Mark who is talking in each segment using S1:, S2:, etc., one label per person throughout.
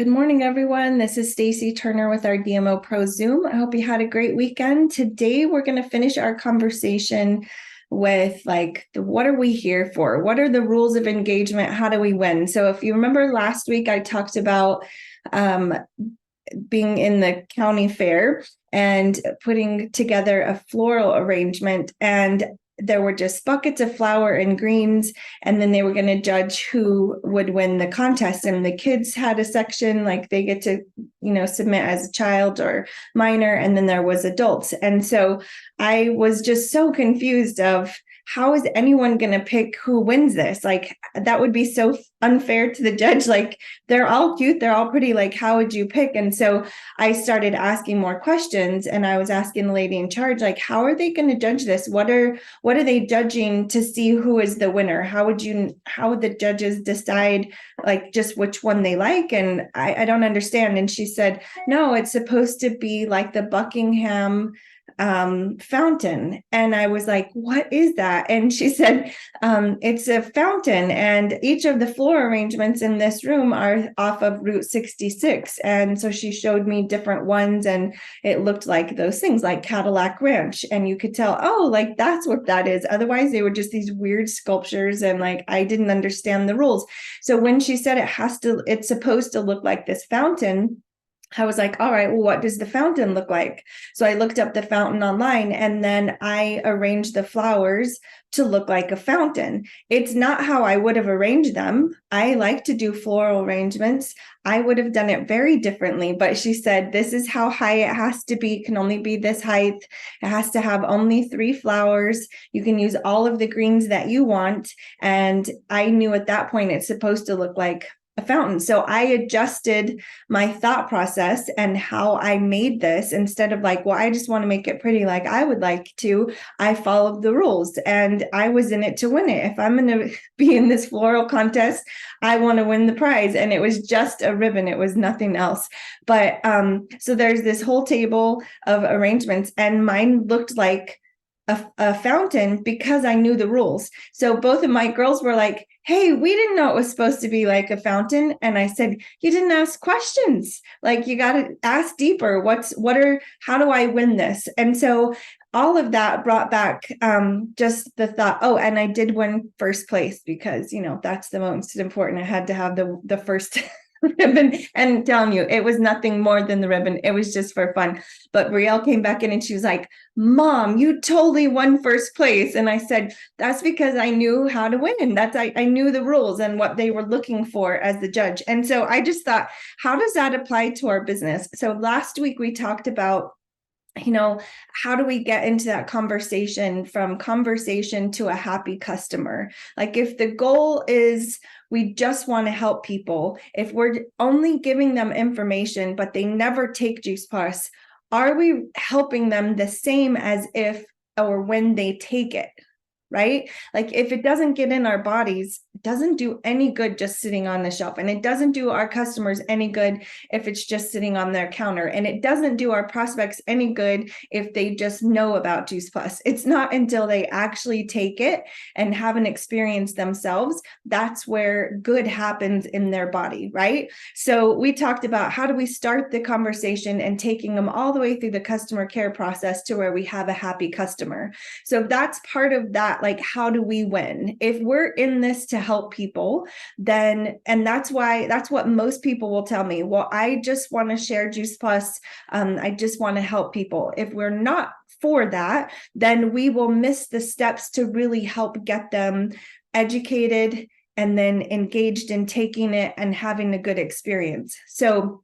S1: Good morning, everyone. This is Stacy Turner with our DMOpro Zoom. I hope you had a great weekend. Today, we're going to finish our conversation with what are we here for? What are the rules of engagement? How do we win? So if you remember last week, I talked about being in the county fair and putting together a floral arrangement, and there were just buckets of flower and greens, and then they were going to judge who would win the contest. And the kids had a section, like they get to submit as a child or minor, and then there was adults. And so I was just so confused of, how is anyone going to pick who wins this? Like, that would be so unfair to the judge. Like, they're all cute, they're all pretty, like, how would you pick? And so I started asking more questions, and I was asking the lady in charge, like, how are they going to judge this? What are they judging to see who is the winner? How would the judges decide, like, just which one they like? And I don't understand. And she said, no, it's supposed to be like the Buckingham fountain. And I was like, what is that? And she said, it's a fountain, and each of the floor arrangements in this room are off of Route 66. And so she showed me different ones, and it looked like those things, like Cadillac Ranch. And you could tell, oh, like, that's what that is. Otherwise, they were just these weird sculptures, and like, I didn't understand the rules. So when she said it's supposed to look like this fountain, I was like, all right, well, what does the fountain look like? So I looked up the fountain online, and then I arranged the flowers to look like a fountain. It's not how I would have arranged them. I like to do floral arrangements. I would have done it very differently, but she said, this is how high it has to be. It can only be this height. It has to have only 3 flowers. You can use all of the greens that you want. And I knew at that point it's supposed to look like a fountain. So I adjusted my thought process and how I made this. Instead of like, well, I just want to make it pretty like I would like to, I followed the rules, and I was in it to win it. If I'm going to be in this floral contest, I want to win the prize. And it was just a ribbon. It was nothing else. But so there's this whole table of arrangements, and mine looked like a fountain because I knew the rules. So both of my girls were like, hey, we didn't know it was supposed to be like a fountain. And I said, you didn't ask questions. Like, you got to ask deeper. How do I win this? And so all of that brought back just the thought, oh, and I did win first place because, that's the most important. I had to have the first ribbon, and telling you, it was nothing more than the ribbon. It was just for fun. But Brielle came back in and she was like, Mom, you totally won first place. And I said, that's because I knew how to win. I knew the rules and what they were looking for as the judge. And so I just thought, how does that apply to our business? So last week we talked about, how do we get into that conversation, from conversation to a happy customer? Like, if the goal is we just want to help people, if we're only giving them information, but they never take Juice Plus, are we helping them the same as if or when they take it? Right? Like, if it doesn't get in our bodies, it doesn't do any good just sitting on the shelf. And it doesn't do our customers any good if it's just sitting on their counter. And it doesn't do our prospects any good if they just know about Juice Plus. It's not until they actually take it and have an experience themselves, that's where good happens in their body, right? So we talked about, how do we start the conversation and taking them all the way through the customer care process to where we have a happy customer. So that's part of that. Like, how do we win? If we're in this to help people, then, and that's what most people will tell me, well, I just want to share Juice Plus. I just want to help people. If we're not for that, then we will miss the steps to really help get them educated and then engaged in taking it and having a good experience. So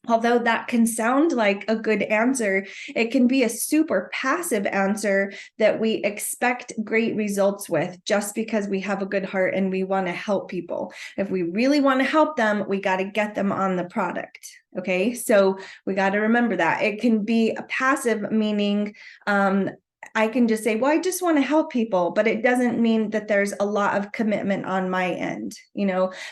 S1: although that can sound like a good answer, it can be a super passive answer that we expect great results with just because we have a good heart and we want to help people. If we really want to help them, we got to get them on the product. Okay, so we got to remember that. It can be a passive, meaning I can just say, well, I just want to help people, but it doesn't mean that there's a lot of commitment on my end.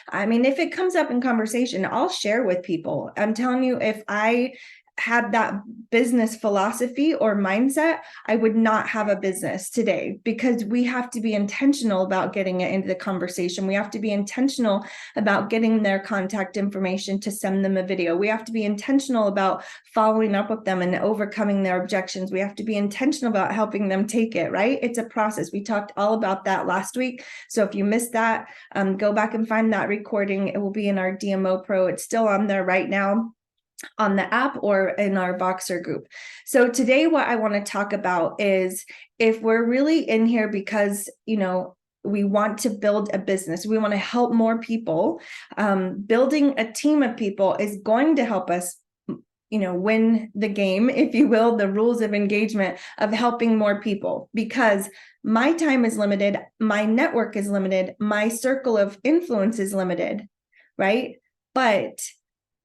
S1: I mean, if it comes up in conversation, I'll share with people. I'm telling you, if I had that business philosophy or mindset, I would not have a business today, because we have to be intentional about getting it into the conversation. We have to be intentional about getting their contact information to send them a video. We have to be intentional about following up with them and overcoming their objections. We have to be intentional about helping them take it, right? It's a process. We talked all about that last week. So if you missed that, go back and find that recording. It will be in our DMOpro. It's still on there right now, on the app or in our Voxer group. So today what I want to talk about is, if we're really in here because, we want to build a business, we want to help more people, building a team of people is going to help us, win the game, if you will, the rules of engagement of helping more people, because my time is limited, my network is limited, my circle of influence is limited, right? But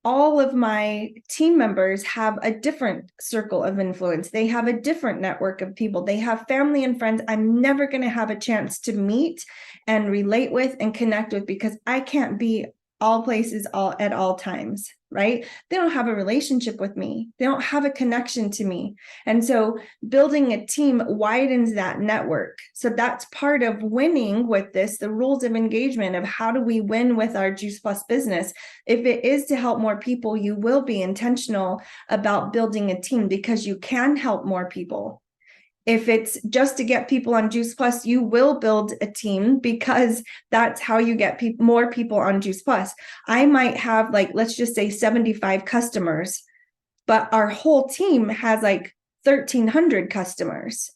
S1: all of my team members have a different circle of influence. They have a different network of people. They have family and friends I'm never going to have a chance to meet and relate with and connect with, because I can't be all places at all times, right? They don't have a relationship with me. They don't have a connection to me. And so building a team widens that network. So that's part of winning with this, the rules of engagement of how do we win with our Juice Plus business. If it is to help more people, you will be intentional about building a team, because you can help more people. If it's just to get people on Juice Plus, you will build a team, because that's how you get more people on Juice Plus. I might have, let's just say 75 customers, but our whole team has 1,300 customers.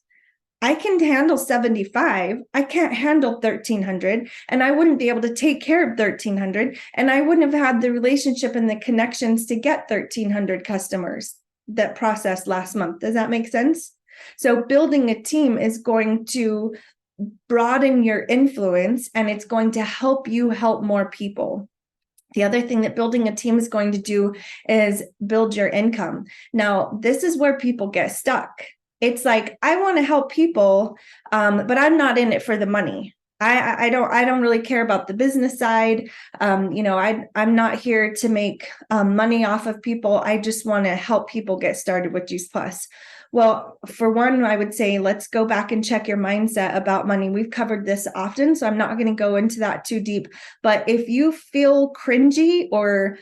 S1: I can handle 75. I can't handle 1,300, and I wouldn't be able to take care of 1,300, and I wouldn't have had the relationship and the connections to get 1,300 customers that processed last month. Does that make sense? So building a team is going to broaden your influence, and it's going to help you help more people. The other thing that building a team is going to do is build your income. Now, this is where people get stuck. It's like, I want to help people, but I'm not in it for the money. I don't really care about the business side. I'm not here to make money off of people. I just want to help people get started with Juice Plus. Well, for one, I would say, let's go back and check your mindset about money. We've covered this often, so I'm not going to go into that too deep. But if you feel cringy or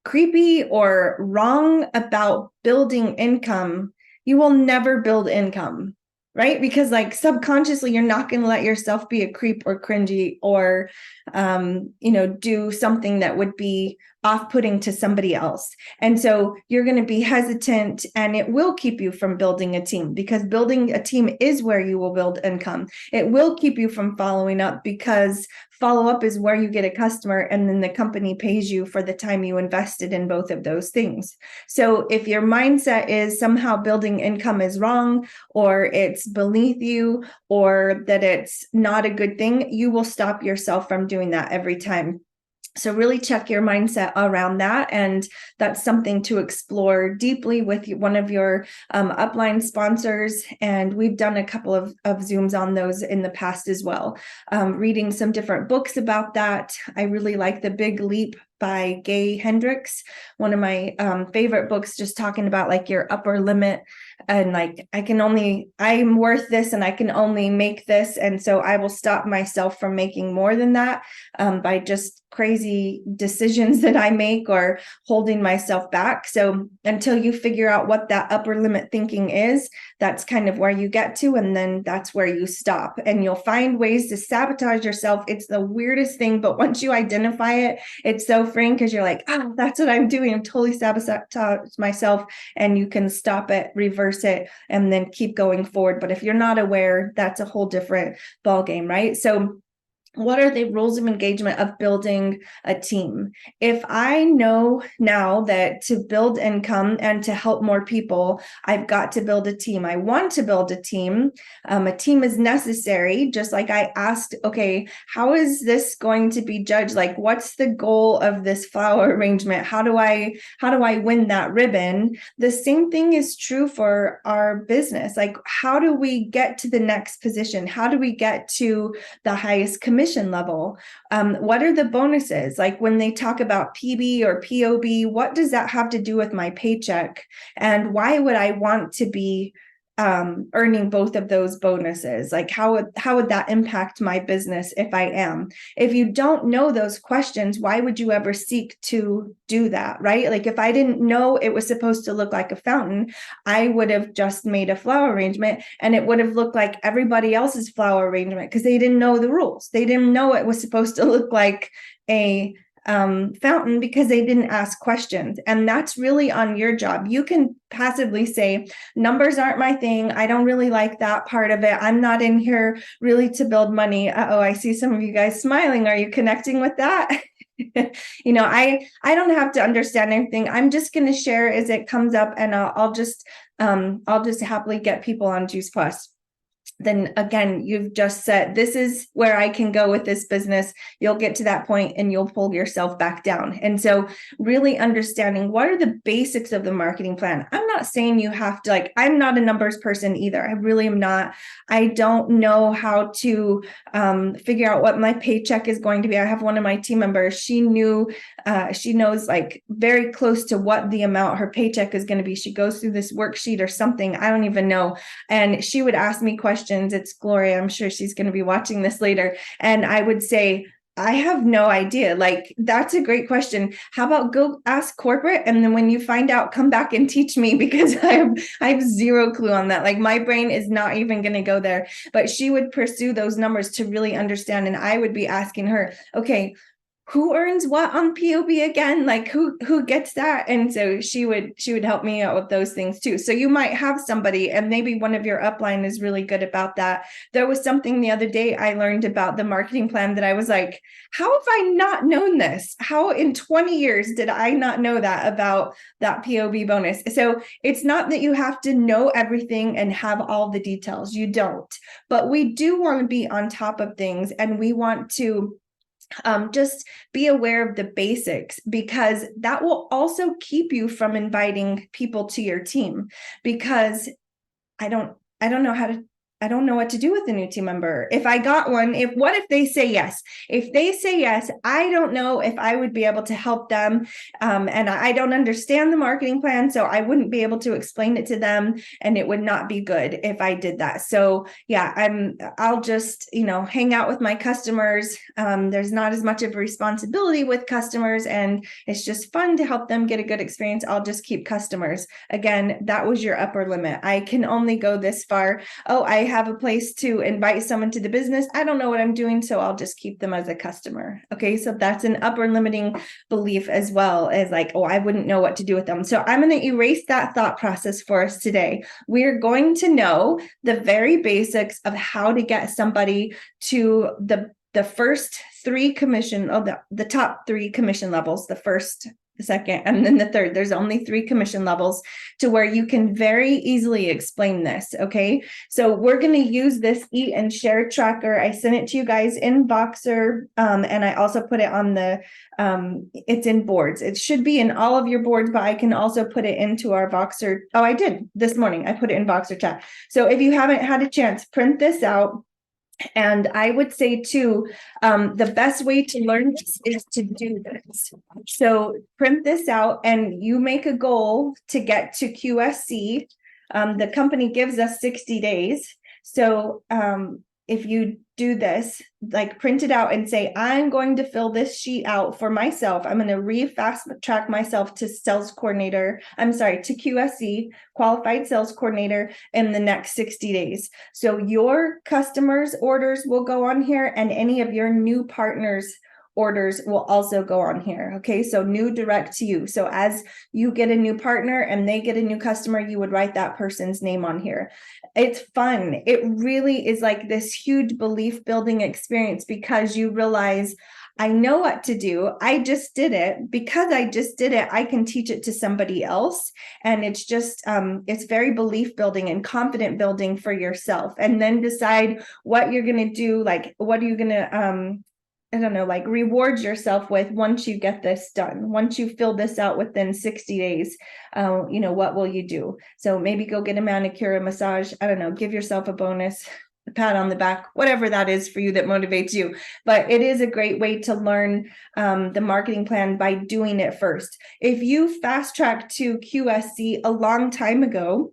S1: creepy or wrong about building income, you will never build income, right? Because subconsciously, you're not going to let yourself be a creep or cringy or, do something that would be off-putting to somebody else. And so you're going to be hesitant, and it will keep you from building a team, because building a team is where you will build income. It will keep you from following up, because follow-up is where you get a customer, and then the company pays you for the time you invested in both of those things. So if your mindset is somehow building income is wrong, or it's beneath you, or that it's not a good thing, you will stop yourself from doing that every time. So really check your mindset around that. And that's something to explore deeply with one of your upline sponsors. And we've done a couple of Zooms on those in the past as well. Reading some different books about that. I really like The Big Leap by Gay Hendricks, one of my favorite books, just talking about your upper limit, and I'm worth this, and I can only make this. And so I will stop myself from making more than that by just crazy decisions that I make or holding myself back. So until you figure out what that upper limit thinking is, that's kind of where you get to, and then that's where you stop. And you'll find ways to sabotage yourself. It's the weirdest thing, but once you identify it, it's so freeing, because you're like, that's what I'm doing. I'm totally sabotaging myself, and you can stop it, reverse it, and then keep going forward. But if you're not aware, that's a whole different ballgame, right? So what are the rules of engagement of building a team? If I know now that to build income and to help more people, I've got to build a team. I want to build a team. A team is necessary. Just like I asked, okay, how is this going to be judged? What's the goal of this flower arrangement? How do I win that ribbon? The same thing is true for our business. How do we get to the next position? How do we get to the highest commission commission level? What are the bonuses? Like when they talk about PB or POB, what does that have to do with my paycheck? And why would I want to be earning both of those bonuses? Like how would that impact my business if I am? If you don't know those questions, why would you ever seek to do that, right? Like if I didn't know it was supposed to look like a fountain, I would have just made a flower arrangement and it would have looked like everybody else's flower arrangement because they didn't know the rules. They didn't know it was supposed to look like a fountain because they didn't ask questions. And that's really on your job. You can passively say, numbers aren't my thing. I don't really like that part of it. I'm not in here really to build money. Uh-oh, I see some of you guys smiling. Are you connecting with that? I don't have to understand everything. I'm just going to share as it comes up, and I'll just happily get people on Juice Plus. Then again, you've just said, this is where I can go with this business. You'll get to that point and you'll pull yourself back down. And so really understanding what are the basics of the marketing plan. I'm not saying you have to, I'm not a numbers person either. I really am not. I don't know how to figure out what my paycheck is going to be. I have one of my team members. She knows very close to what the amount her paycheck is going to be. She goes through this worksheet or something. I don't even know. And she would ask me questions. It's Gloria. I'm sure she's going to be watching this later. And I would say, I have no idea. That's a great question. How about go ask corporate? And then when you find out, come back and teach me, because I have zero clue on that. My brain is not even going to go there. But she would pursue those numbers to really understand. And I would be asking her, okay, who earns what on POB again? Who gets that? And so she would help me out with those things too. So you might have somebody, and maybe one of your upline is really good about that. There was something the other day I learned about the marketing plan that I was like, how have I not known this? How in 20 years did I not know that about that POB bonus? So it's not that you have to know everything and have all the details. You don't. But we do want to be on top of things, and we want to just be aware of the basics, because that will also keep you from inviting people to your team. Because I don't know what to do with a new team member. If I got one, what if they say yes? If they say yes, I don't know if I would be able to help them. And I don't understand the marketing plan, so I wouldn't be able to explain it to them, and it would not be good if I did that. So yeah, I'll just, hang out with my customers. There's not as much of a responsibility with customers, and it's just fun to help them get a good experience. I'll just keep customers. Again, that was your upper limit. I can only go this far. Oh, I have a place to invite someone to the business. I don't know what I'm doing, so I'll just keep them as a customer. Okay, so that's an upper limiting belief, as well as I wouldn't know what to do with them. So I'm going to erase that thought process for us today. We're going to know the very basics of how to get somebody to the first three commission, the top three commission levels, the first, the second, and then the third. There's only 3 commission levels, to where you can very easily explain this. Okay, so we're going to use this eat and share tracker. I sent it to you guys in Voxer, and I also put it on it's in boards. It should be in all of your boards, but I can also put it into our Voxer. Oh, I did this morning. I put it in Voxer chat. So if you haven't had a chance, print this out. And I would say too, the best way to learn this is to do this. So print this out, and you make a goal to get to QSC. The company gives us 60 days. So if you do this, print it out and say, I'm going to fill this sheet out for myself. I'm going to fast track myself to to QSC, qualified sales coordinator, in the next 60 days. So your customers' orders will go on here, and any of your new partners' orders will also go on here. Okay, so new direct to you. So as you get a new partner and they get a new customer, you would write that person's name on here. It's fun. It really is this huge belief building experience, because you realize, I know what to do. I just did it. Because I just did it, I can teach it to somebody else. And it's just, it's very belief building and confident building for yourself. And then decide what you're going to do. What are you going to, reward yourself with once you get this done. Once you fill this out within 60 days, what will you do? So maybe go get a manicure, a massage. I don't know, give yourself a bonus. pat on the back, whatever that is for you that motivates you. But it is a great way to learn the marketing plan by doing it first. If you fast track to QSC a long time ago,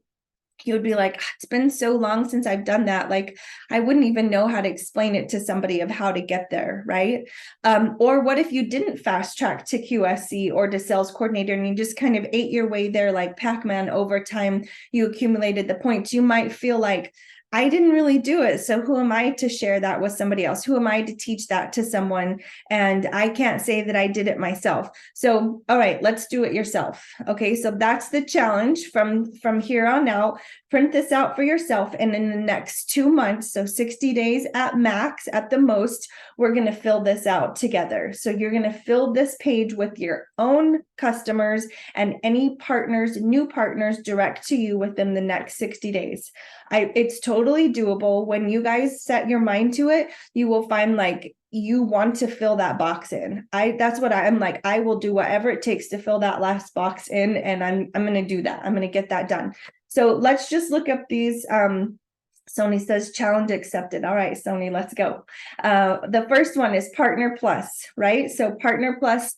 S1: you would be like, it's been so long since I've done that. Like, I wouldn't even know how to explain it to somebody of how to get there, right? Or what if you didn't fast track to QSC or to sales coordinator and you just kind of ate your way there like Pac-Man over time, you accumulated the points. You might feel like, I didn't really do it. So who am I to share that with somebody else? Who am I to teach that to someone? And I can't say that I did it myself. So, all right, let's do it yourself. Okay, so that's the challenge from here on out. Print this out for yourself. And in the next 2 months, so 60 days at max, at the most, we're going to fill this out together. So you're going to fill this page with your own customers and any partners, new partners direct to you within the next 60 days. It's totally doable. When you guys set your mind to it, you will find like you want to fill that box in. That's what I'm like. I will do whatever it takes to fill that last box in, and I'm going to do that. I'm going to get that done. So let's just look up these. Sony says challenge accepted. All right, Sony, let's go. The first one is Partner Plus, right? So Partner Plus,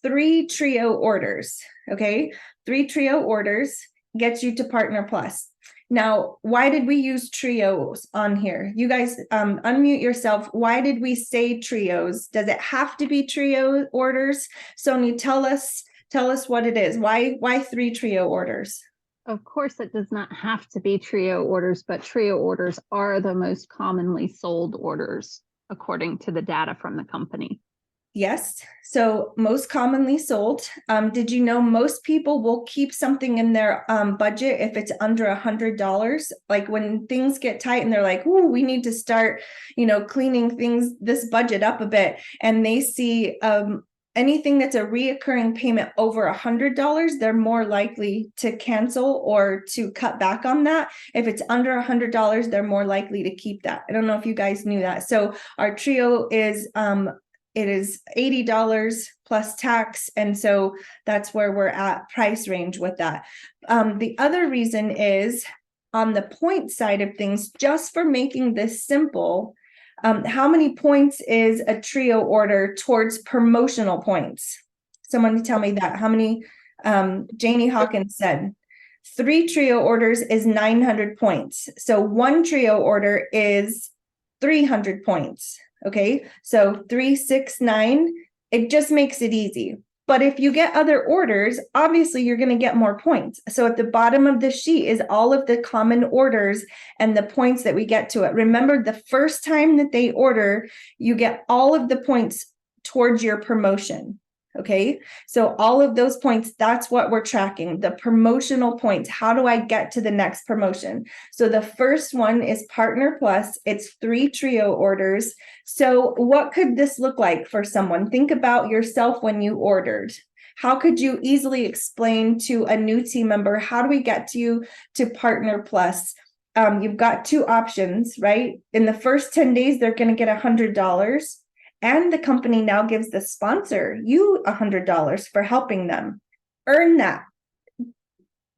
S1: 3 trio orders. Okay, 3 trio orders gets you to Partner Plus. Now, why did we use trios on here? You guys unmute yourself. Why did we say trios? Does it have to be trio orders? Sonia, tell us what it is. Why 3 trio orders?
S2: Of course, it does not have to be trio orders, but trio orders are the most commonly sold orders, according to the data from the company.
S1: Yes. So most commonly sold. Did you know most people will keep something in their budget if it's under $100? Like when things get tight and they're like, "Ooh, we need to start, cleaning this budget up a bit," and they see anything that's a reoccurring payment over $100, they're more likely to cancel or to cut back on that. If it's under $100, they're more likely to keep that. I don't know if you guys knew that. So our trio is it is $80 plus tax. And so that's where we're at price range with that. The other reason is on the point side of things, just for making this simple, how many points is a trio order towards promotional points? Someone tell me that. How many? Janie Hawkins said 3 trio orders is 900 points. So 1 trio order is 300 points. Okay, so 3, 6, 9, it just makes it easy. But if you get other orders, obviously you're going to get more points. So at the bottom of the sheet is all of the common orders and the points that we get to it. Remember, the first time that they order, you get all of the points towards your promotion. Okay, so all of those points, that's what we're tracking, the promotional points. How do I get to the next promotion? So the first one is Partner Plus. It's 3 trio orders. So what could this look like for someone? Think about yourself when you ordered. How could you easily explain to a new team member, how do we get you to Partner Plus? You've got 2 options, right? In the first 10 days, they're going to get $100. And the company now gives the sponsor you $100 for helping them. Earn that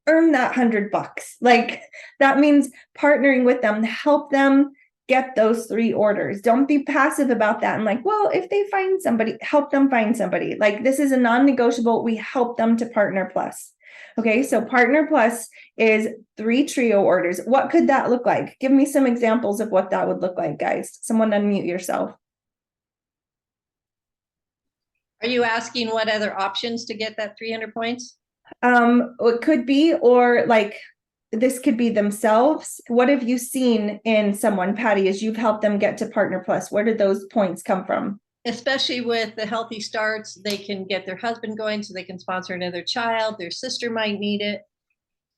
S1: $100. Like that means partnering with them to help them get those 3 orders. Don't be passive about that. And like, well, if they find somebody, help them find somebody. Like this is a non-negotiable. We help them to Partner Plus. Okay, so Partner Plus is 3 trio orders. What could that look like? Give me some examples of what that would look like, guys. Someone unmute yourself.
S3: Are you asking what other options to get that 300 points?
S1: It could be, or like this could be themselves. What have you seen in someone, Patty, as you've helped them get to Partner Plus? Where did those points come from?
S3: Especially with the Healthy Starts, they can get their husband going so they can sponsor another child. Their sister might need it.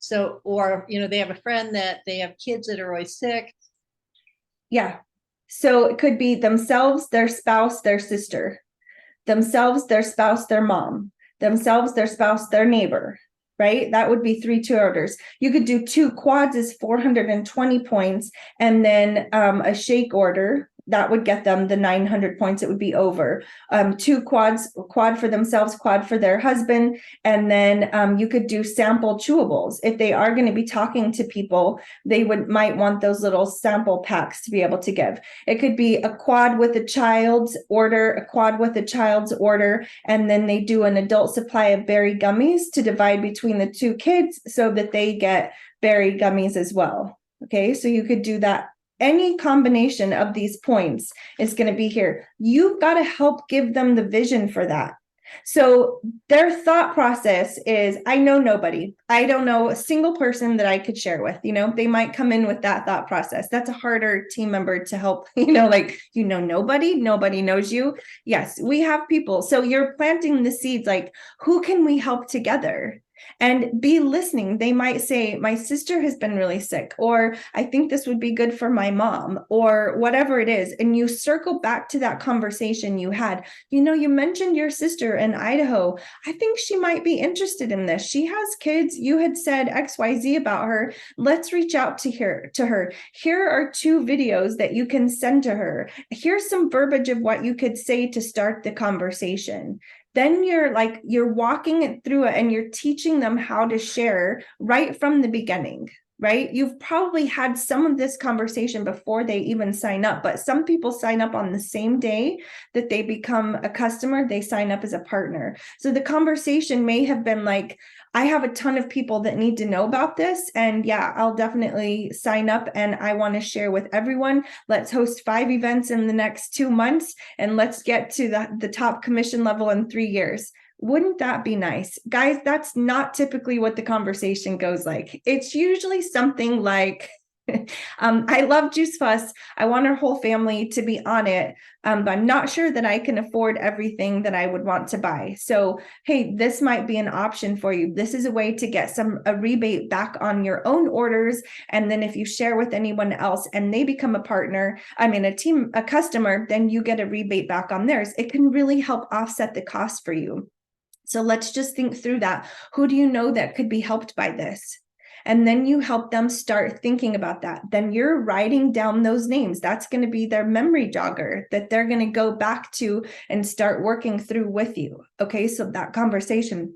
S3: So, or, they have a friend that they have kids that are always sick.
S1: Yeah. So it could be themselves, their spouse, their sister. Themselves, their spouse, their mom, themselves, their spouse, their neighbor, right? That would be 3 trio orders. You could do 2 quads is 420 points, and then a shake order, that would get them the 900 points. It would be over. 2 quads, quad for themselves, quad for their husband. And then you could do sample chewables. If they are going to be talking to people, they might want those little sample packs to be able to give. It could be a quad with a child's order, a quad with a child's order, and then they do an adult supply of berry gummies to divide between the 2 kids so that they get berry gummies as well. Okay, so you could do that. Any combination of these points is going to be here. You've got to help give them the vision for that. So their thought process is, I know nobody. I don't know a single person that I could share with. They might come in with that thought process. That's a harder team member to help, like, nobody knows you. Yes, we have people. So you're planting the seeds, like, who can we help together? And be listening. They might say, my sister has been really sick, or I think this would be good for my mom, or whatever it is. And you circle back to that conversation you had. You mentioned your sister in Idaho. I think she might be interested in this. She has kids. You had said XYZ about her. Let's reach out to her. Here are 2 videos that you can send to her. Here's some verbiage of what you could say to start the conversation. Then you're walking it through it and you're teaching them how to share right from the beginning, right? You've probably had some of this conversation before they even sign up, but some people sign up on the same day that they become a customer, they sign up as a partner. So the conversation may have been like, I have a ton of people that need to know about this. And yeah, I'll definitely sign up and I want to share with everyone. Let's host 5 events in the next 2 months and let's get to the top commission level in 3 years. Wouldn't that be nice? Guys, that's not typically what the conversation goes like. It's usually something like, I love Juice Fuss. I want our whole family to be on it. But I'm not sure that I can afford everything that I would want to buy. So, hey, this might be an option for you. This is a way to get a rebate back on your own orders. And then if you share with anyone else and they become a partner, a customer, then you get a rebate back on theirs. It can really help offset the cost for you. So let's just think through that. Who do you know that could be helped by this? And then you help them start thinking about that. Then you're writing down those names. That's going to be their memory jogger that they're going to go back to and start working through with you. Okay, so that conversation.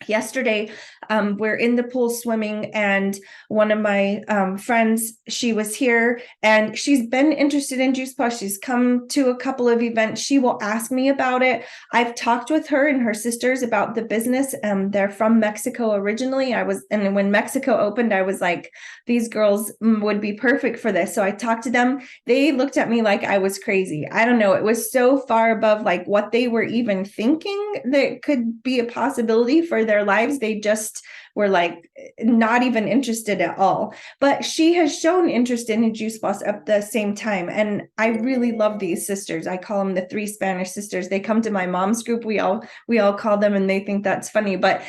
S1: Yesterday, we're in the pool swimming, and one of my friends, she was here and she's been interested in Juice Plus. She's come to a couple of events. She will ask me about it. I've talked with her and her sisters about the business. They're from Mexico originally. And when Mexico opened, I was like, these girls would be perfect for this. So I talked to them. They looked at me like I was crazy. I don't know. It was so far above like what they were even thinking that could be a possibility for their lives. They just were like not even interested at all. But she has shown interest in Juice Plus at the same time. And I really love these sisters. I call them the 3 Spanish sisters. They come to my mom's group. We all call them, and they think that's funny. But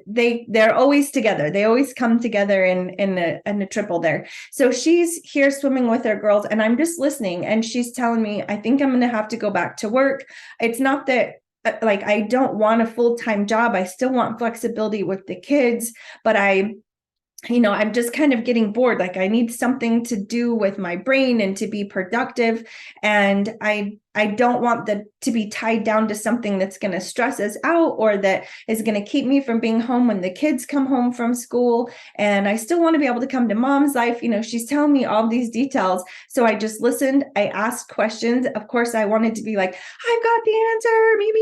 S1: they're always together. They always come together in a triple there. So she's here swimming with her girls, and I'm just listening. And she's telling me, I think I'm going to have to go back to work. It's not that like I don't want a full-time job. I still want flexibility with the kids, but I'm just kind of getting bored. Like I need something to do with my brain and to be productive. And I don't want to be tied down to something that's going to stress us out or that is going to keep me from being home when the kids come home from school. And I still want to be able to come to mom's life. She's telling me all these details. So I just listened. I asked questions. Of course, I wanted to be like, I've got the answer. Me,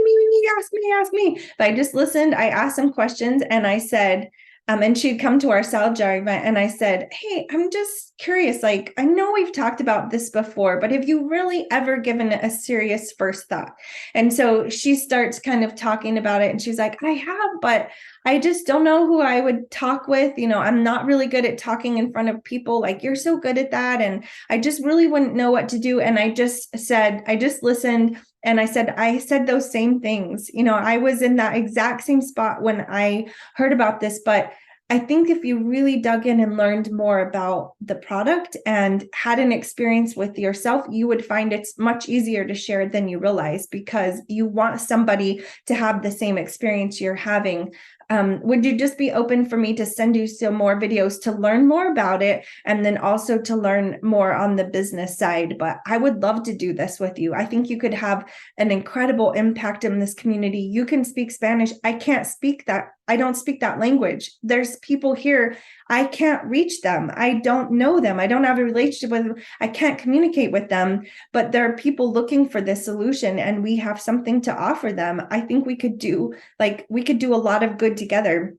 S1: ask me. But I just listened. I asked some questions and I said, and she'd come to our salad jar event and I said, hey, I'm just curious. Like, I know we've talked about this before, but have you really ever given it a serious first thought? And so she starts kind of talking about it and she's like, I have, but I just don't know who I would talk with. I'm not really good at talking in front of people. Like, you're so good at that. And I just really wouldn't know what to do. And I just listened. And I said those same things. I was in that exact same spot when I heard about this, but I think if you really dug in and learned more about the product and had an experience with yourself, you would find it's much easier to share than you realize, because you want somebody to have the same experience you're having. would you just be open for me to send you some more videos to learn more about it, and then also to learn more on the business side? But I would love to do this with you. I think you could have an incredible impact in this community. You can speak Spanish. I can't speak that. I don't speak that language. There's people here. I can't reach them. I don't know them. I don't have a relationship with them. I can't communicate with them, but there are people looking for this solution, and we have something to offer them. I think we could do a lot of good together.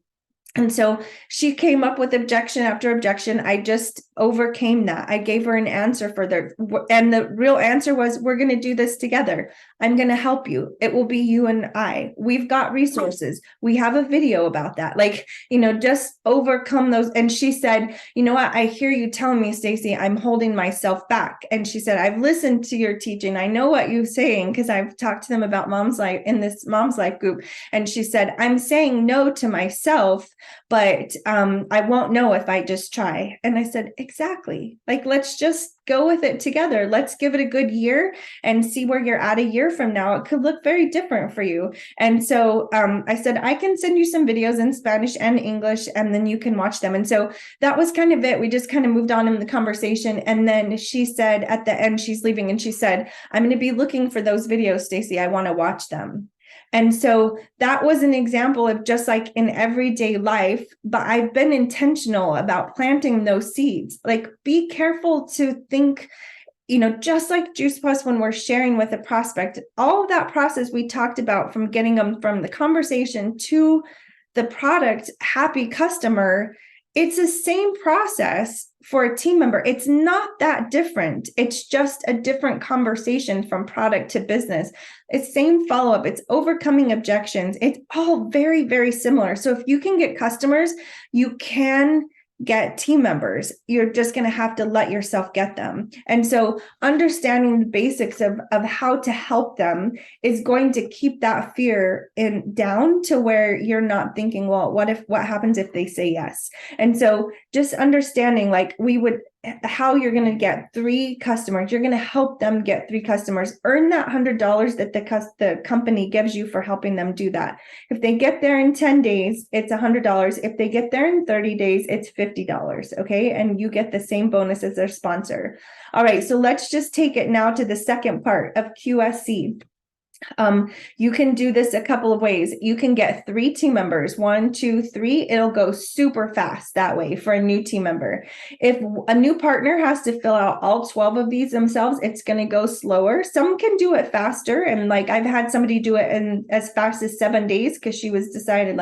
S1: And so she came up with objection after objection. I just overcame that. I gave her an answer for and the real answer was, we're going to do this together. I'm going to help you. It will be you and I. We've got resources. We have a video about that. Just overcome those. And she said, you know what? I hear you telling me, Stacy, I'm holding myself back. And she said, I've listened to your teaching. I know what you're saying, because I've talked to them about Mom's Life in this Mom's Life group. And she said, I'm saying no to myself, but I won't know if I just try. And I said, exactly. Let's just go with it together. Let's give it a good year and see where you're at a year from now. It could look very different for you. And so I said, I can send you some videos in Spanish and English, and then you can watch them. And so that was kind of it. We just kind of moved on in the conversation. And then she said at the end, she's leaving, and she said, I'm going to be looking for those videos, Stacy. I want to watch them. And so that was an example of just like in everyday life, but I've been intentional about planting those seeds. Be careful to think, just like Juice Plus, when we're sharing with a prospect, all of that process we talked about, from getting them from the conversation to the product happy customer, it's the same process for a team member. It's not that different. It's just a different conversation from product to business. It's same follow-up. It's overcoming objections. It's all very, very similar. So if you can get customers, you can get team members. You're just going to have to let yourself get them. And so understanding the basics of how to help them is going to keep that fear down to where you're not thinking, well, what happens if they say yes? And so just understanding how you're going to get 3 customers, you're going to help them get 3 customers, earn that $100 that the company gives you for helping them do that. If they get there in 10 days, it's $100. If they get there in 30 days, it's $50. Okay. And you get the same bonus as their sponsor. All right. So let's just take it now to the second part of QSC. You can do this a couple of ways. You can get 3 team members, 1, 2, 3. It'll go super fast that way for a new team member. If a new partner has to fill out all 12 of these themselves, it's going to go slower. Some can do it faster. And I've had somebody do it in as fast as 7 days, because she was decided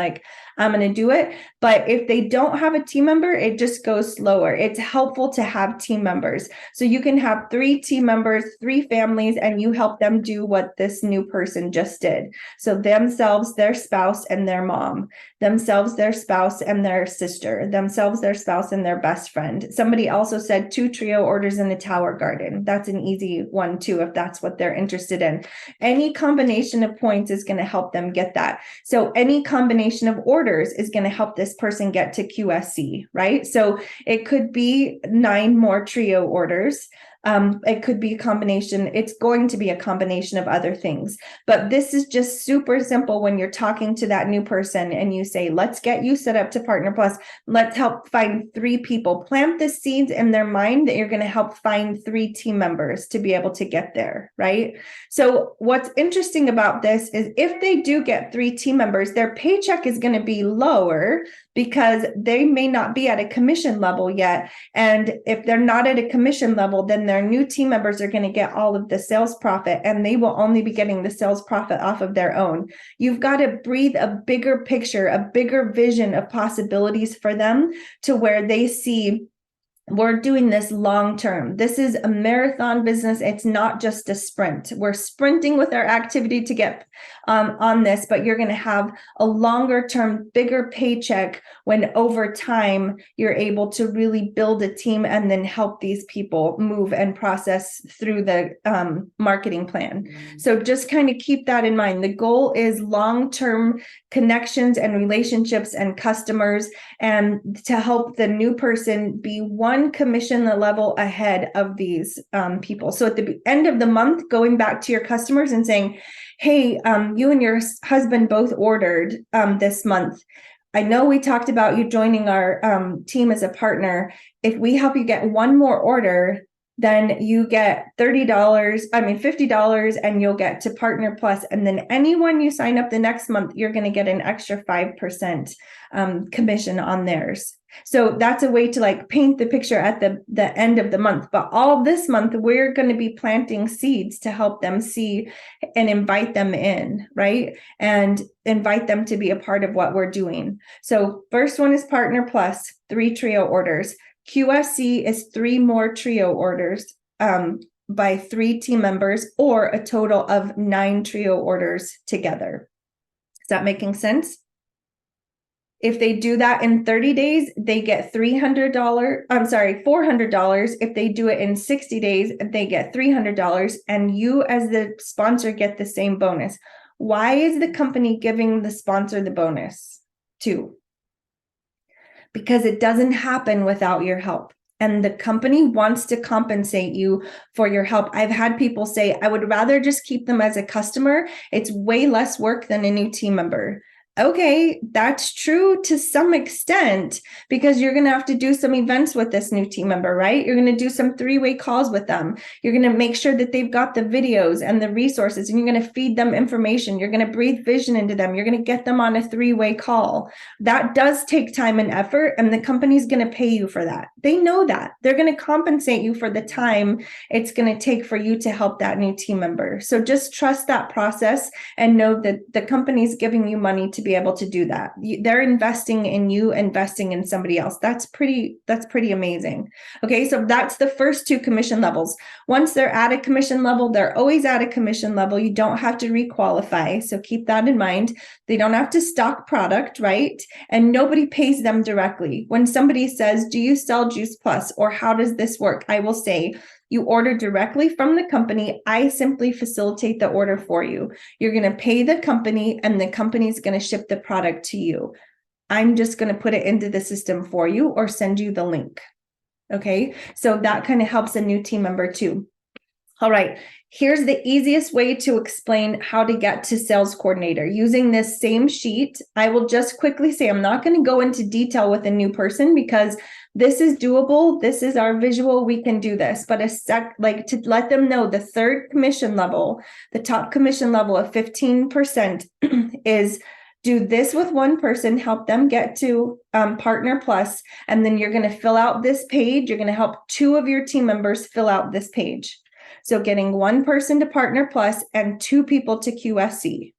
S1: I'm going to do it. But if they don't have a team member, it just goes slower. It's helpful to have team members. So you can have 3 team members, 3 families, and you help them do what this new person just did. So themselves, their spouse, and their mom, themselves, their spouse, and their sister, themselves, their spouse, and their best friend. Somebody also said 2 trio orders in the tower garden. That's an easy one too, if that's what they're interested in. Any combination of points is going to help them get that. So any combination of orders is going to help this person get to QSC, right? So it could be 9 more trio orders. It could be a combination. It's going to be a combination of other things, but this is just super simple. When you're talking to that new person and you say, let's get you set up to Partner Plus, let's help find 3 people, plant the seeds in their mind that you're going to help find 3 team members to be able to get there. Right. So what's interesting about this is if they do get 3 team members, their paycheck is going to be lower because they may not be at a commission level yet. And if they're not at a commission level, then their new team members are going to get all of the sales profit, and they will only be getting the sales profit off of their own. You've got to breathe a bigger picture, a bigger vision of possibilities for them, to where they see, we're doing this long term. This is a marathon business. It's not just a sprint. We're sprinting with our activity to get on this, but you're going to have a longer term, bigger paycheck when over time you're able to really build a team and then help these people move and process through the marketing plan. So just kind of keep that in mind. The goal is long-term connections and relationships and customers, and to help the new person be 1 commission level ahead of these people. So at the end of the month, going back to your customers and saying, hey, you and your husband both ordered this month. I know we talked about you joining our team as a partner. If we help you get one more order, then you get $50, and you'll get to Partner Plus. And then anyone you sign up the next month, you're going to get an extra 5% commission on theirs. So that's a way to like paint the picture at the end of the month. But all this month, we're going to be planting seeds to help them see and invite them in, right? And invite them to be a part of what we're doing. So first one is Partner Plus, 3 trio orders. QSC is 3 more trio orders by 3 team members, or a total of 9 trio orders together. Is that making sense? If they do that in 30 days, they get $400. If they do it in 60 days, they get $300. And you as the sponsor get the same bonus. Why is the company giving the sponsor the bonus too? Because it doesn't happen without your help. And the company wants to compensate you for your help. I've had people say, I would rather just keep them as a customer. It's way less work than a new team member. Okay, that's true to some extent, because you're going to have to do some events with this new team member, right? You're going to do some 3-way calls with them. You're going to make sure that they've got the videos and the resources, and you're going to feed them information. You're going to breathe vision into them. You're going to get them on a 3-way call. That does take time and effort, and the company's going to pay you for that. They know that. They're going to compensate you for the time it's going to take for you to help that new team member. So just trust that process and know that the company's giving you money to be able to do that. They're investing in you, investing in somebody else. That's pretty amazing. Okay, so that's the first 2 commission levels. Once they're at a commission level, they're always at a commission level. You don't have to requalify. So keep that in mind. They don't have to stock product, right? And nobody pays them directly. When somebody says, do you sell Juice Plus, or how does this work? I will say, you order directly from the company. I simply facilitate the order for you. You're going to pay the company, and the company is going to ship the product to you. I'm just going to put it into the system for you or send you the link. Okay, so that kind of helps a new team member too. All right, here's the easiest way to explain how to get to sales coordinator. Using this same sheet, I will just quickly say, I'm not going to go into detail with a new person because this is doable. This is our visual. We can do this. But to let them know, the 3rd commission level, the top commission level of 15% is do this with one person, help them get to Partner Plus, and then you're going to fill out this page. You're going to help 2 of your team members fill out this page. So getting 1 person to Partner Plus and 2 people to QSC.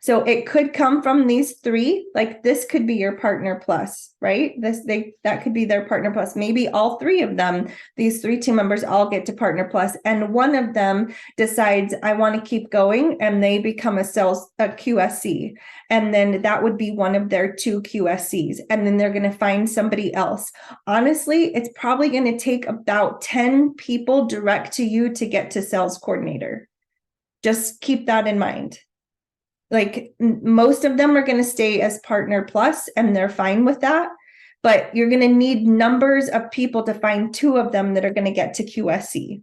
S1: So it could come from these 3, like this could be your Partner Plus, right? That could be their Partner Plus. Maybe all 3 of them, these 3 team members all get to Partner Plus, and one of them decides I want to keep going, and they become a QSC. And then that would be one of their 2 QSCs. And then they're going to find somebody else. Honestly, it's probably going to take about 10 people direct to you to get to sales coordinator. Just keep that in mind. Like most of them are going to stay as Partner Plus, and they're fine with that. But you're going to need numbers of people to find 2 of them that are going to get to QSC.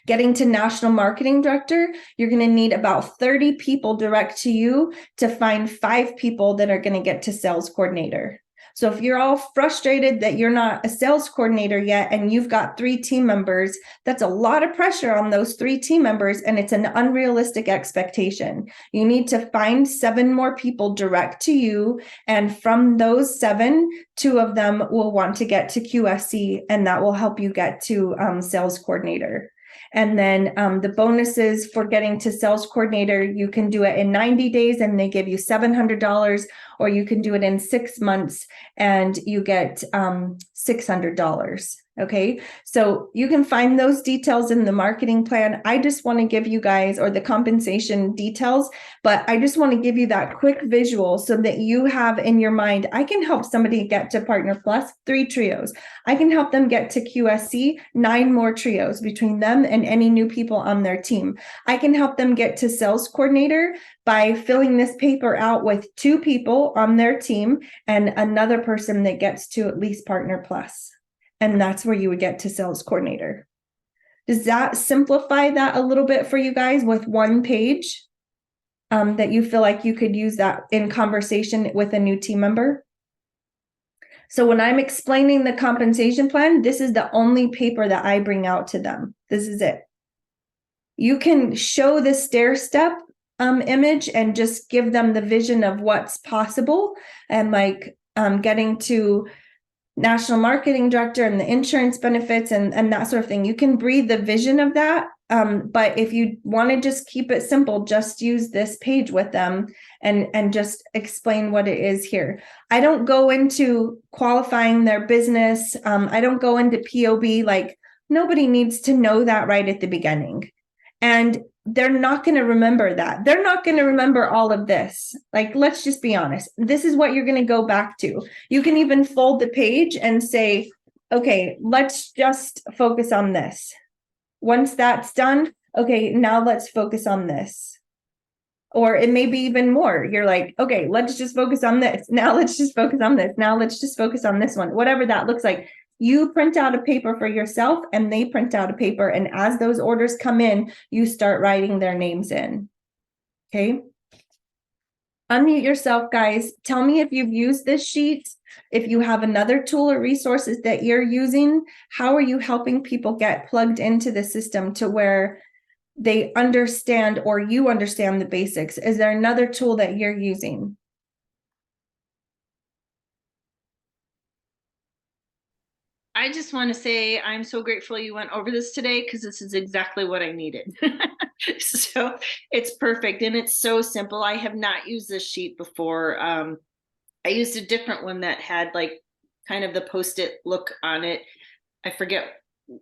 S1: Getting to National Marketing Director, you're going to need about 30 people direct to you to find 5 people that are going to get to Sales Coordinator. So if you're all frustrated that you're not a sales coordinator yet and you've got 3 team members, that's a lot of pressure on those 3 team members, and it's an unrealistic expectation. You need to find 7 more people direct to you, and from those 7, 2 of them will want to get to QSC, and that will help you get to sales coordinator. And then the bonuses for getting to sales coordinator, you can do it in 90 days and they give you $700, or you can do it in 6 months and you get $600. Okay, so you can find those details in the marketing plan. I just want to give you guys, or the compensation details, but I just want to give you that quick visual so that you have in your mind, I can help somebody get to Partner Plus, 3 trios. I can help them get to QSC, 9 more trios between them and any new people on their team. I can help them get to sales coordinator by filling this paper out with 2 people on their team and another person that gets to at least Partner Plus. And that's where you would get to sales coordinator. Does that simplify that a little bit for you guys with 1 page? that you feel like you could use that in conversation with a new team member? So when I'm explaining the compensation plan, this is the only paper that I bring out to them. This is it. You can show the stair step image and just give them the vision of what's possible, and like getting to national marketing director and the insurance benefits and that sort of thing. You can breathe the vision of that. But if you want to just keep it simple, just use this page with them and just explain what it is here. I don't go into qualifying their business. I don't go into POB. Like, nobody needs to know that right at the beginning. And they're not going to remember that. They're not going to remember all of this. Like, let's just be honest. This is what you're going to go back to. You can even fold the page and say, okay, let's just focus on this. Once that's done, okay, now let's focus on this. Or it may be even more. You're like, okay, let's just focus on this. Now let's just focus on this. Now let's just focus on this one. Whatever that looks like. You print out a paper for yourself and they print out a paper. And as those orders come in, you start writing their names in. Okay. Unmute yourself, guys. Tell me if you've used this sheet. If you have another tool or resources that you're using, how are you helping people get plugged into the system to where they understand or you understand the basics? Is there another tool that you're using?
S4: I just want to say I'm so grateful you went over this today, because this is exactly what I needed. So it's perfect and it's so simple. I have not used this sheet before. I used a different one that had like kind of the Post-it look on it. I forget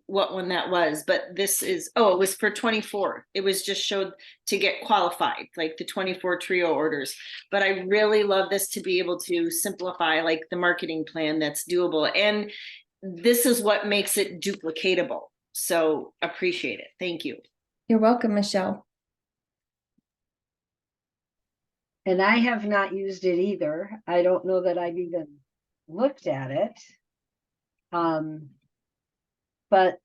S4: what one that was, but this is, it was for 24. It was just showed to get qualified, like the 24 trio orders. But I really love this to be able to simplify like the marketing plan that's doable. And this is what makes it duplicatable. So appreciate it. Thank you.
S1: You're welcome, Michelle.
S5: And I have not used it either. I don't know that I've even looked at it. But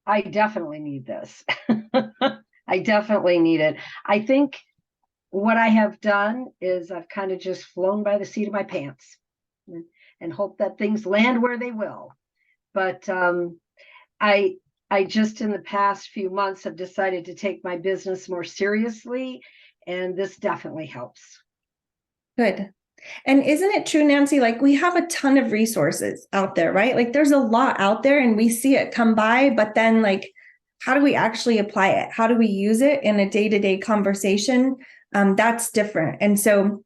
S5: I definitely need this. I definitely need it. I think what I have done is I've kind of just flown by the seat of my pants and hope that things land where they will. But I just in the past few months have decided to take my business more seriously, and this definitely helps.
S1: Good. And isn't it true, Nancy? Like, we have a ton of resources out there, right? Like, there's a lot out there and we see it come by, but then like, how do we actually apply it? How do we use it in a day-to-day conversation? That's different. And so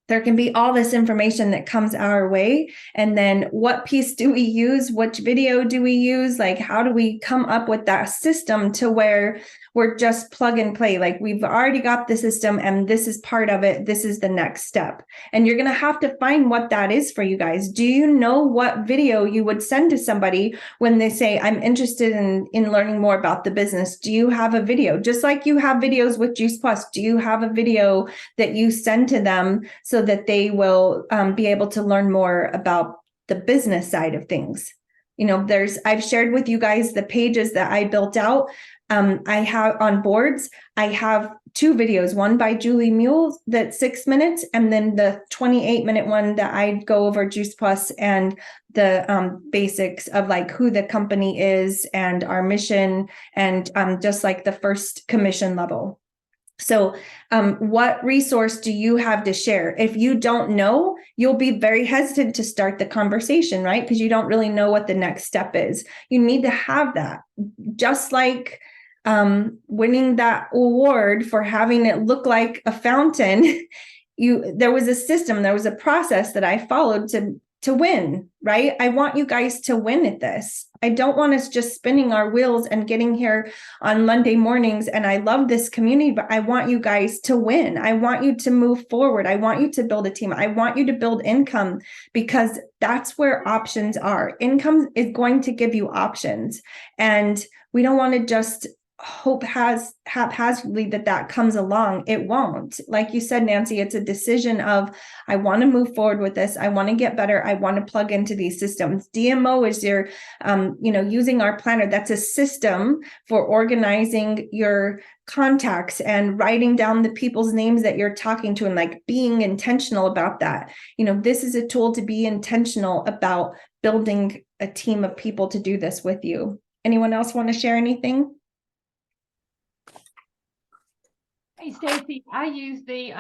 S1: there can be all this information that comes our way. And then what piece do we use? Which video do we use? Like, how do we come up with that system to where we're just plug and play? Like, we've already got the system and this is part of it. This is the next step. And you're going to have to find what that is for you guys. Do you know what video you would send to somebody when they say, I'm interested in learning more about the business? Do you have a video? Just like you have videos with Juice Plus, do you have a video that you send to them so that they will be able to learn more about the business side of things? You know, I've shared with you guys the pages that I built out. I have on boards, I have 2 videos, one by Julie Mule that's 6 minutes, and then the 28-minute one that I go over Juice Plus and the basics of like who the company is and our mission and just like the first commission level. So what resource do you have to share? If you don't know, you'll be very hesitant to start the conversation, right? Because you don't really know what the next step is. You need to have that. Just like winning that award for having it look like a fountain, there was a system, there was a process that I followed to win, right? I want you guys to win at this. I don't want us just spinning our wheels and getting here on Monday mornings. And I love this community, but I want you guys to win. I want you to move forward. I want you to build a team. I want you to build income, because that's where options are. Income is going to give you options. And we don't want to just hope haphazardly that comes along. It won't. Like you said, Nancy, it's a decision of, I want to move forward with this. I want to get better. I want to plug into these systems. DMO is your, using our planner. That's a system for organizing your contacts and writing down the people's names that you're talking to and like being intentional about that. This is a tool to be intentional about building a team of people to do this with you. Anyone else want to share anything?
S6: Hey, Stacy, I use the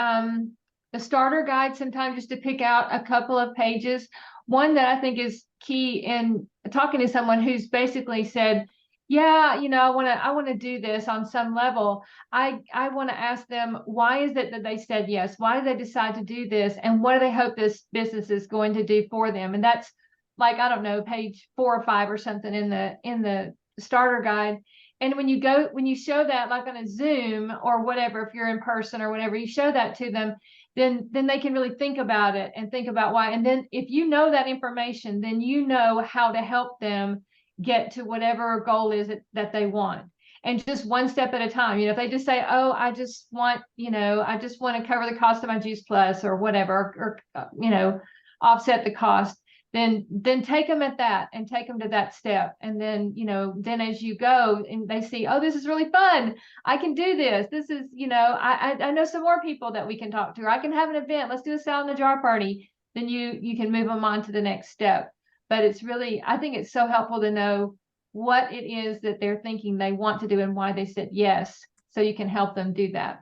S6: starter guide sometimes just to pick out a couple of pages. One that I think is key in talking to someone who's basically said, yeah, I want to do this on some level. I want to ask them, why is it that they said yes? Why did they decide to do this? And what do they hope this business is going to do for them? And that's like, I don't know, page 4 or 5 or something in the starter guide. And when you show that like on a Zoom or whatever, if you're in person or whatever, you show that to them, then they can really think about it and think about why. And then if you know that information, then you know how to help them get to whatever goal is that they want. And just one step at a time. If they just say, oh, I just want to cover the cost of my Juice Plus or whatever, or offset the cost. Then take them at that and take them to that step. And then, then as you go and they see, oh, this is really fun. I can do this. This is, I know some more people that we can talk to. Or I can have an event. Let's do a salad in the jar party. Then you can move them on to the next step. But it's really, I think it's so helpful to know what it is that they're thinking they want to do and why they said yes. So you can help them do that.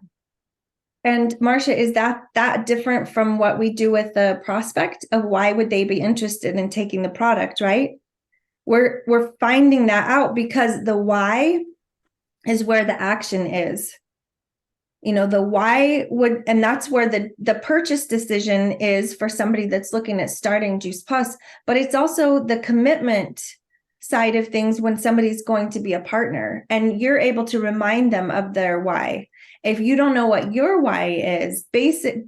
S1: And Marcia, is that different from what we do with the prospect of why would they be interested in taking the product, right? We're finding that out because the why is where the action is. The why would, and that's where the purchase decision is for somebody that's looking at starting Juice Plus, but it's also the commitment side of things when somebody's going to be a partner and you're able to remind them of their why. If you don't know what your why is,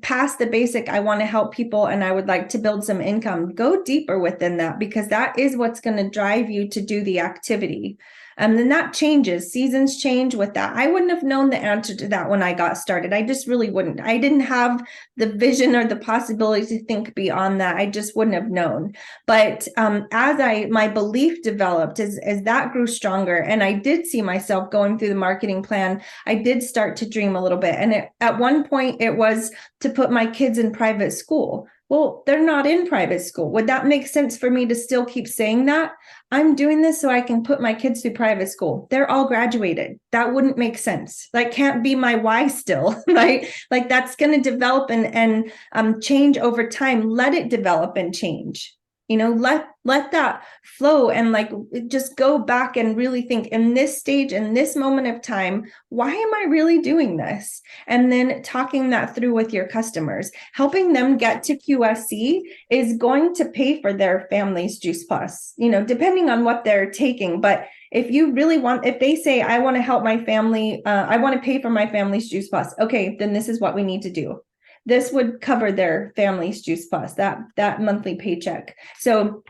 S1: past the basic, I want to help people and I would like to build some income, go deeper within that because that is what's going to drive you to do the activity. And then that changes. Seasons change with that. I wouldn't have known the answer to that when I got started. I just really wouldn't. I didn't have the vision or the possibility to think beyond that. I just wouldn't have known. But as my belief developed, as that grew stronger, and I did see myself going through the marketing plan, I did start to dream a little bit. And at one point, it was to put my kids in private school. Well, they're not in private school. Would that make sense for me to still keep saying that? I'm doing this so I can put my kids through private school. They're all graduated. That wouldn't make sense. That can't be my why still, right? Like that's going to develop and change over time. Let it develop and change. Let that flow and like just go back and really think in this stage, in this moment of time, why am I really doing this? And then talking that through with your customers, helping them get to QSC is going to pay for their family's Juice Plus, depending on what they're taking. But if you really if they say, I want to help my family, I want to pay for my family's Juice Plus. Okay, then this is what we need to do. This would cover their family's Juice Plus, that monthly paycheck. So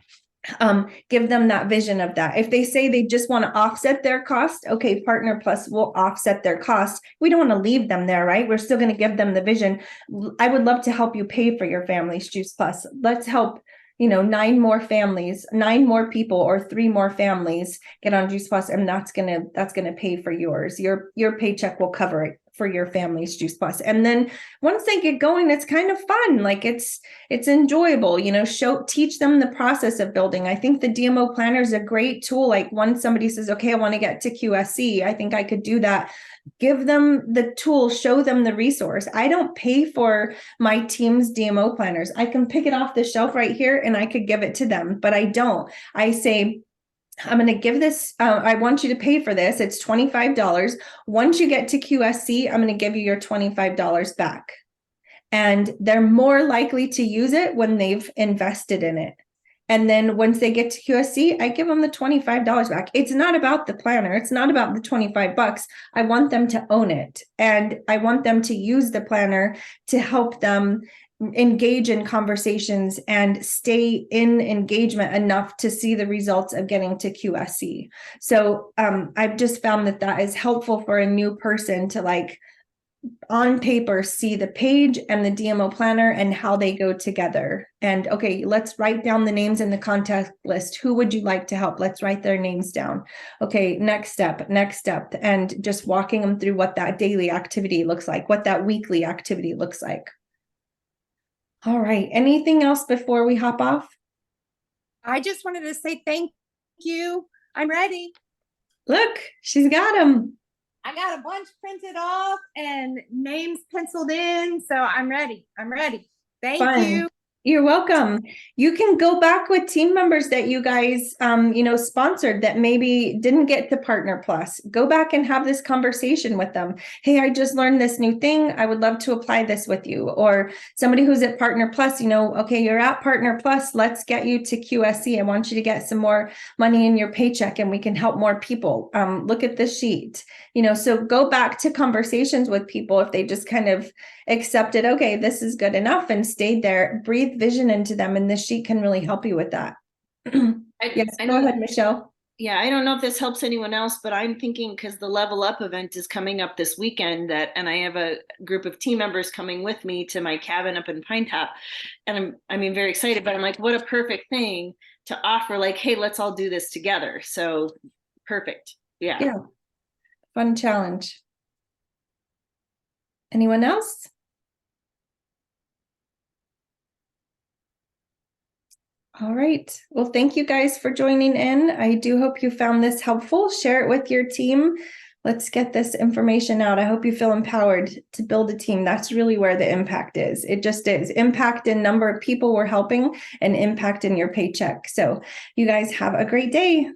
S1: give them that vision of that. If they say they just want to offset their cost, okay, Partner Plus will offset their cost. We don't want to leave them there, right? We're still going to give them the vision. I would love to help you pay for your family's Juice Plus. Let's help 9 more families, 9 more people, or 3 more families get on Juice Plus, and that's gonna pay for yours. Your paycheck will cover it for your family's Juice Plus. And then once they get going, it's kind of fun. Like it's enjoyable, teach them the process of building. I think the DMO planner is a great tool. Like when somebody says, okay, I want to get to QSC, I think I could do that. Give them the tool, show them the resource. I don't pay for my team's DMO planners. I can pick it off the shelf right here and I could give it to them, but I don't. I say, I'm going to give this, I want you to pay for this. It's $25. Once you get to QSC, I'm going to give you your $25 back. And they're more likely to use it when they've invested in it. And then once they get to QSC, I give them the $25 back. It's not about the planner. It's not about the $25. I want them to own it. And I want them to use the planner to help them engage in conversations and stay in engagement enough to see the results of getting to QSC. So I've just found that that is helpful for a new person to, like, on paper, see the page and the DMO planner and how they go together. And okay, let's write down the names in the contact list. Who would you like to help? Let's write their names down. Okay, next step. And just walking them through what that daily activity looks like, what that weekly activity looks like. All right, anything else before we hop off?
S7: I just wanted to say thank you. I'm ready.
S1: Look, she's got them.
S7: I got a bunch printed off and names penciled in, so I'm ready. Thank
S1: Fun.
S7: you.
S1: You're welcome. You can go back with team members that you guys, sponsored that maybe didn't get to Partner Plus. Go back and have this conversation with them. Hey, I just learned this new thing. I would love to apply this with you. Or somebody who's at Partner Plus, okay, you're at Partner Plus. Let's get you to QSC. I want you to get some more money in your paycheck and we can help more people. Look at this sheet. So go back to conversations with people if they just kind of accepted, okay, this is good enough, and stayed there. Breathe vision into them, and this sheet can really help you with that. Yes, go ahead, Michelle.
S4: Yeah, I don't know if this helps anyone else, but I'm thinking, because the Level Up event is coming up this weekend, and I have a group of team members coming with me to my cabin up in Pine Top, and I'm very excited, but I'm like, what a perfect thing to offer, like, hey, let's all do this together. So perfect. Yeah.
S1: Fun challenge. Anyone else? All right. Well, thank you guys for joining in. I do hope you found this helpful. Share it with your team. Let's get this information out. I hope you feel empowered to build a team. That's really where the impact is. It just is impact in number of people we're helping and impact in your paycheck. So you guys have a great day.